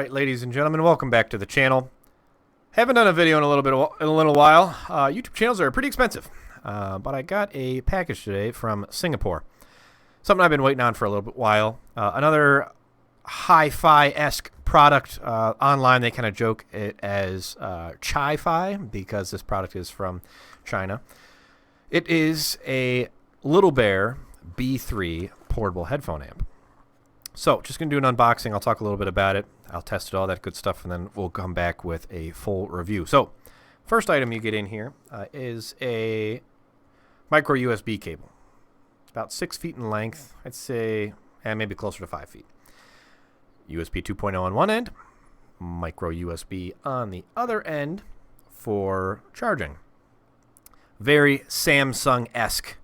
Alright, ladies and gentlemen, welcome back to the channel. Haven't done a video in a little while. YouTube channels are pretty expensive, but I got a package today from Singapore. Something I've been waiting on for a little while. Another hi-fi-esque product. Online they kind of joke it as chi-fi because this product is from China. It is a Little Bear B3 portable headphone amp. So, just going to do an unboxing. I'll talk a little bit about it. I'll test it, all that good stuff, and then we'll come back with a full review. So, first item you get in here is a micro USB cable. It's about 6 feet in length. I'd say maybe closer to 5 feet. USB 2.0 on one end, micro USB on the other end for charging. Very Samsung-esque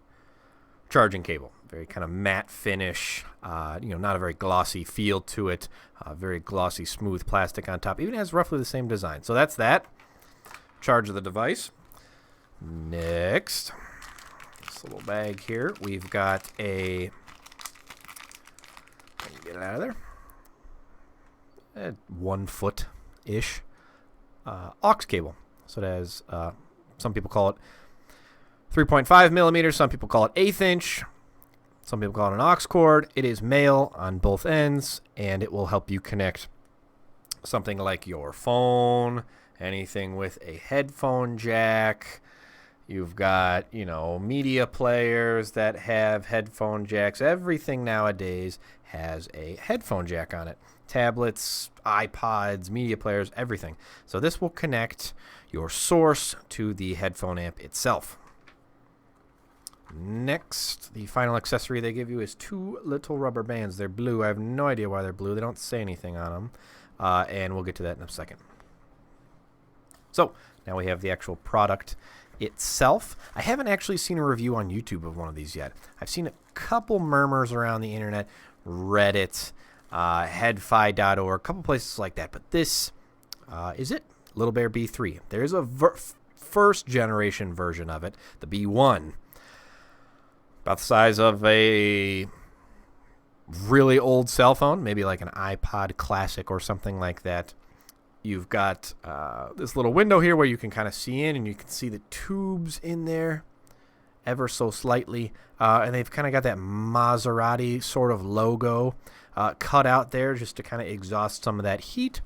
charging cable. Very kind of matte finish, not a very glossy feel to it. Very glossy, smooth plastic on top. Even has roughly the same design. So that's that. Charge of the device. Next, this little bag here, we've got a, get it out of there, 1 foot-ish aux cable. So it has, some people call it 3.5 millimeters, some people call it 1/8 inch. Some people call it an aux cord. It is male on both ends, and it will help you connect something like your phone, anything with a headphone jack. You've got, media players that have headphone jacks. Everything nowadays has a headphone jack on it. Tablets, iPods, media players, everything. So this will connect your source to the headphone amp itself. Next, the final accessory they give you is 2 little rubber bands. They're blue. I have no idea why they're blue. They don't say anything on them. And we'll get to that in a second. So, now we have the actual product itself. I haven't actually seen a review on YouTube of one of these yet. I've seen a couple murmurs around the internet, Reddit, headfi.org, a couple places like that. But this is it. Little Bear B3. There's a first generation version of it, the B1. About the size of a really old cell phone, maybe like an iPod Classic or something like that. You've got this little window here where you can kind of see in, and you can see the tubes in there ever so slightly. And they've kind of got that Maserati sort of logo cut out there just to kind of exhaust some of that heat.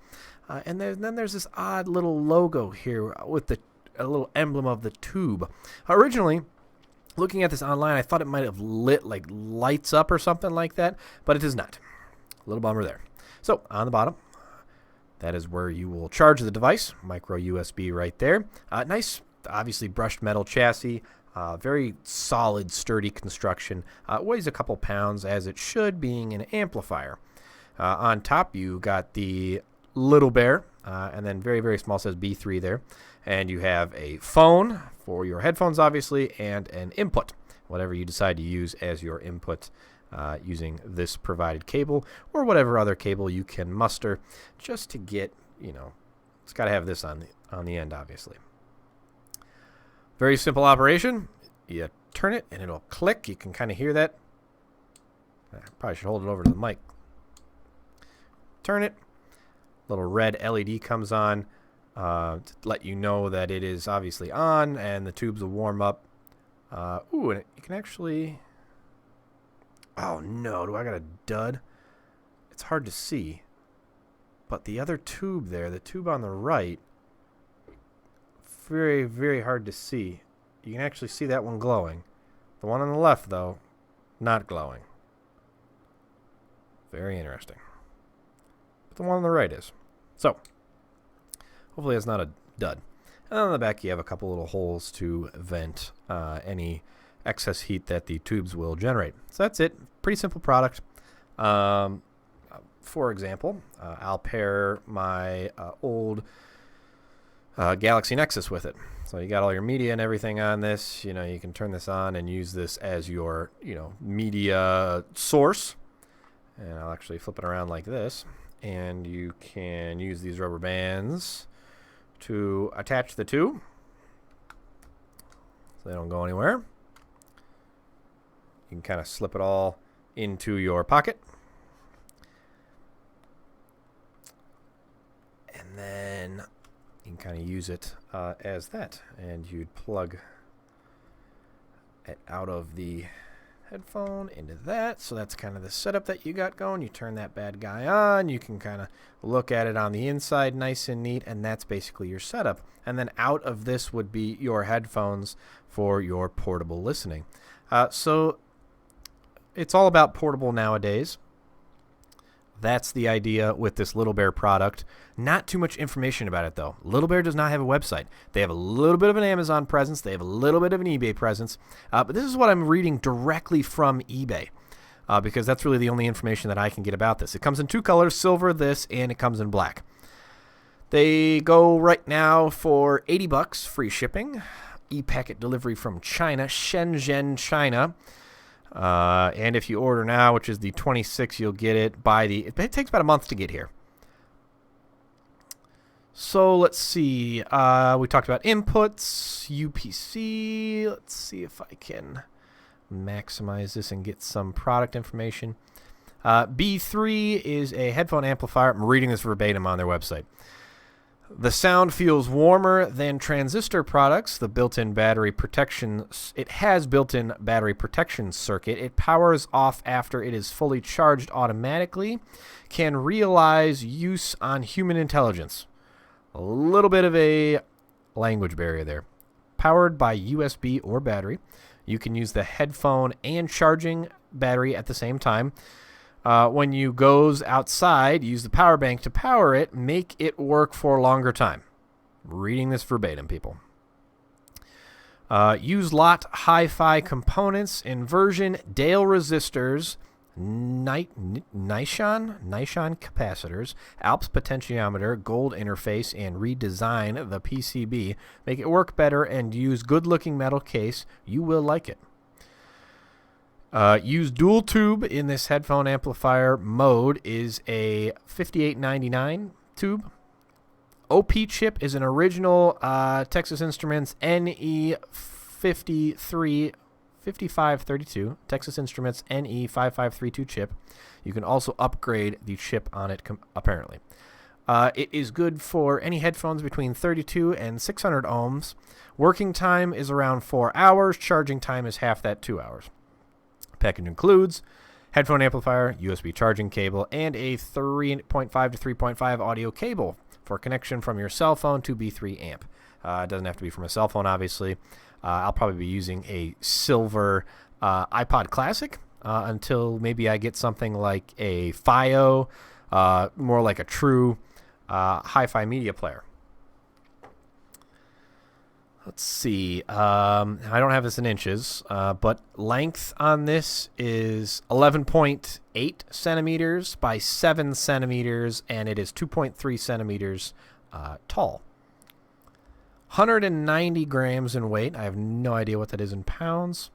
And then there's this odd little logo here with a little emblem of the tube. Originally, looking at this online, I thought it might have lit like lights up or something like that, but it does not. A little bummer there. So on the bottom, that is where you will charge the device. Micro USB right there. Nice, obviously brushed metal chassis. Very solid, sturdy construction. Weighs a couple pounds, as it should, being an amplifier. On top, you got the Little Bear, and then very, very small, says B3 there. And you have a phone for your headphones, obviously, and an input, whatever you decide to use as your input using this provided cable or whatever other cable you can muster just to get, it's got to have this on the end, obviously. Very simple operation. You turn it, and it'll click. You can kind of hear that. I probably should hold it over to the mic. Turn it. Little red LED comes on. To let you know that it is obviously on, and the tubes will warm up. And you can actually... Oh, no. Do I got a dud? It's hard to see. But the other tube there, the tube on the right, very, very hard to see. You can actually see that one glowing. The one on the left, though, not glowing. Very interesting. But the one on the right is. So... hopefully it's not a dud. And on the back you have a couple little holes to vent any excess heat that the tubes will generate. So that's it. Pretty simple product. For example, I'll pair my old Galaxy Nexus with it. So you got all your media and everything on this. You can turn this on and use this as your media source. And I'll actually flip it around like this. And you can use these rubber bands to attach the two so they don't go anywhere. You can kind of slip it all into your pocket. kind of use it as that. And you'd plug it out of the headphone into that. So that's kind of the setup that you got going. You turn that bad guy on. You can kind of look at it on the inside nice and neat, and that's basically your setup. And then out of this would be your headphones for your portable listening. So it's all about portable nowadays. That's the idea with this Little Bear product. Not too much information about it, though. Little Bear does not have a website. They have a little bit of an Amazon presence. They have a little bit of an eBay presence. But this is what I'm reading directly from eBay, because that's really the only information that I can get about this. It comes in 2 colors, silver, and it comes in black. They go right now for $80, free shipping. E-packet delivery from China, Shenzhen, China. And if you order now, which is the 26th, you'll get it by it takes about a month to get here. So let's see. We talked about inputs, UPC. Let's see if I can maximize this and get some product information. B3 is a headphone amplifier. I'm reading this verbatim on their website. The sound feels warmer than transistor products. The built-in battery protection, it has built-in battery protection circuit. It powers off after it is fully charged automatically. Can realize use on human intelligence. A little bit of a language barrier there. Powered by USB or battery. You can use the headphone and charging battery at the same time. When you goes outside, use the power bank to power it. Make it work for a longer time. Reading this verbatim, people. Use lot hi-fi components, inversion, Dale resistors, Nishon capacitors, Alps potentiometer, gold interface, and redesign the PCB. Make it work better and use good-looking metal case. You will like it. Use dual tube in this headphone amplifier mode is a 5899 tube. OP chip is an original Texas Instruments NE5532, Texas Instruments NE5532 chip. You can also upgrade the chip on it apparently. It is good for any headphones between 32 and 600 ohms. Working time is around 4 hours. Charging time is half that, 2 hours. Package includes headphone amplifier, USB charging cable, and a 3.5 to 3.5 audio cable for connection from your cell phone to B3 amp. It doesn't have to be from a cell phone, obviously. I'll probably be using a silver iPod Classic until maybe I get something like a FiO, more like a true hi-fi media player. Let's see. I don't have this in inches, but length on this is 11.8 centimeters by 7 centimeters, and it is 2.3 centimeters tall. 190 grams in weight. I have no idea what that is in pounds.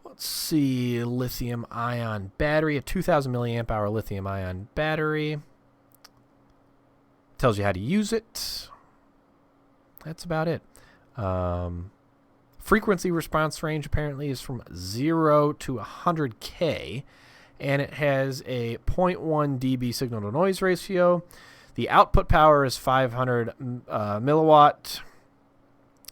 Let's see. Lithium-ion battery, a 2,000 milliamp hour lithium-ion battery. Tells you how to use it. That's about it. Frequency response range apparently is from 0 to 100K, and it has a 0.1 dB signal to noise ratio. The output power is 500 milliwatt.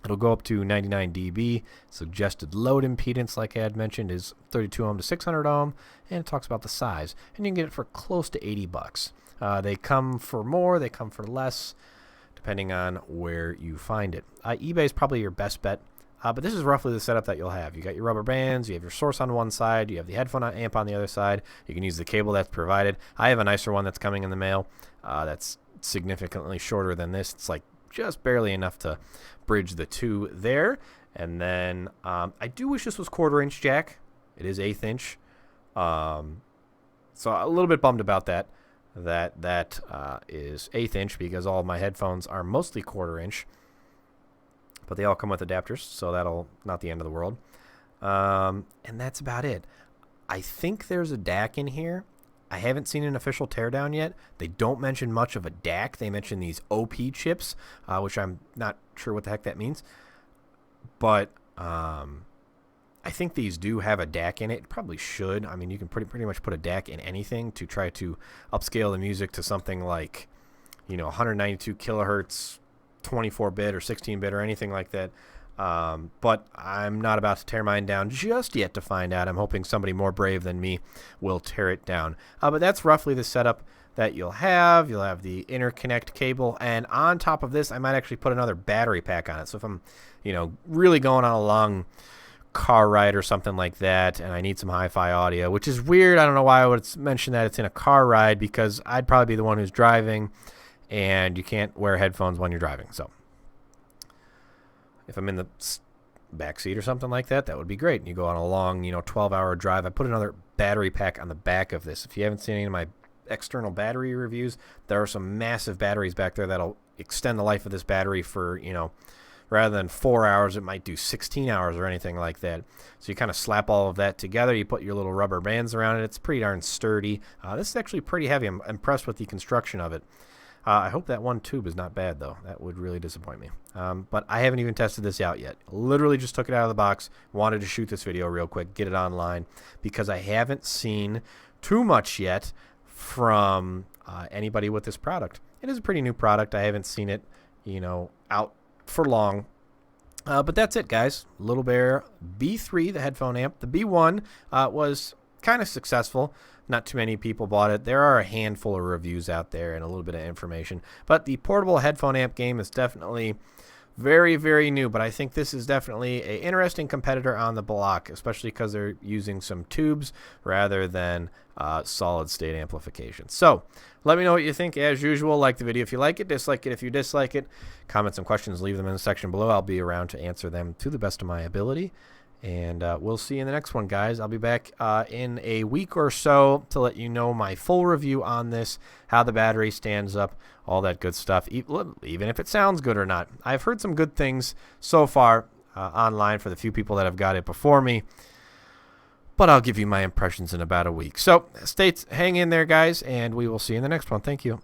It'll go up to 99 dB. Suggested load impedance, like I had mentioned, is 32 ohm to 600 ohm, and it talks about the size. And you can get it for close to $80. They come for more, they come for less, depending on where you find it. eBay is probably your best bet, but this is roughly the setup that you'll have. You got your rubber bands, you have your source on one side, you have the headphone amp on the other side. You can use the cable that's provided. I have a nicer one that's coming in the mail that's significantly shorter than this. It's like just barely enough to bridge the two there. And then I do wish this was 1/4 inch jack. It is 1/8 inch. So a little bit bummed about that. That is 1/8 inch because all of my headphones are mostly 1/4 inch, but they all come with adapters, so that'll not the end of the world. And that's about it. I think there's a DAC in here. I haven't seen an official teardown yet. They don't mention much of a DAC. They mention these OP chips, which I'm not sure what the heck that means, but I think these do have a DAC in it. It probably should. I mean, you can pretty much put a DAC in anything to try to upscale the music to something like, 192 kilohertz, 24-bit or 16-bit or anything like that. But I'm not about to tear mine down just yet to find out. I'm hoping somebody more brave than me will tear it down. But that's roughly the setup that you'll have. You'll have the interconnect cable, and on top of this, I might actually put another battery pack on it. So if I'm, really going on a long car ride or something like that, and I need some hi-fi audio, which is weird. I don't know why I would mention that it's in a car ride, because I'd probably be the one who's driving, and you can't wear headphones when you're driving. So if I'm in the back seat or something like that, that would be great. And you go on a long, 12-hour drive. I put another battery pack on the back of this. If you haven't seen any of my external battery reviews, there are some massive batteries back there that'll extend the life of this battery for, rather than 4 hours, it might do 16 hours or anything like that. So you kind of slap all of that together. You put your little rubber bands around it. It's pretty darn sturdy. This is actually pretty heavy. I'm impressed with the construction of it. I hope that one tube is not bad, though. That would really disappoint me. But I haven't even tested this out yet. Literally just took it out of the box. Wanted to shoot this video real quick, get it online, because I haven't seen too much yet from anybody with this product. It is a pretty new product. I haven't seen it, out for long. But that's it, guys. Little Bear B3, the headphone amp. The B1 was kind of successful. Not too many people bought it. There are a handful of reviews out there and a little bit of information. But the portable headphone amp game is definitely very, very new. But I think this is definitely an interesting competitor on the block, especially because they're using some tubes rather than solid state amplification. So let me know what you think. As usual, like the video if you like it, dislike it if you dislike it. Comments and questions, leave them in the section below. I'll be around to answer them to the best of my ability. And we'll see you in the next one, guys. I'll be back in a week or so to let you know my full review on this, how the battery stands up, all that good stuff, even if it sounds good or not. I've heard some good things so far online for the few people that have got it before me, but I'll give you my impressions in about a week. So hang in there, guys, and we will see you in the next one. Thank you.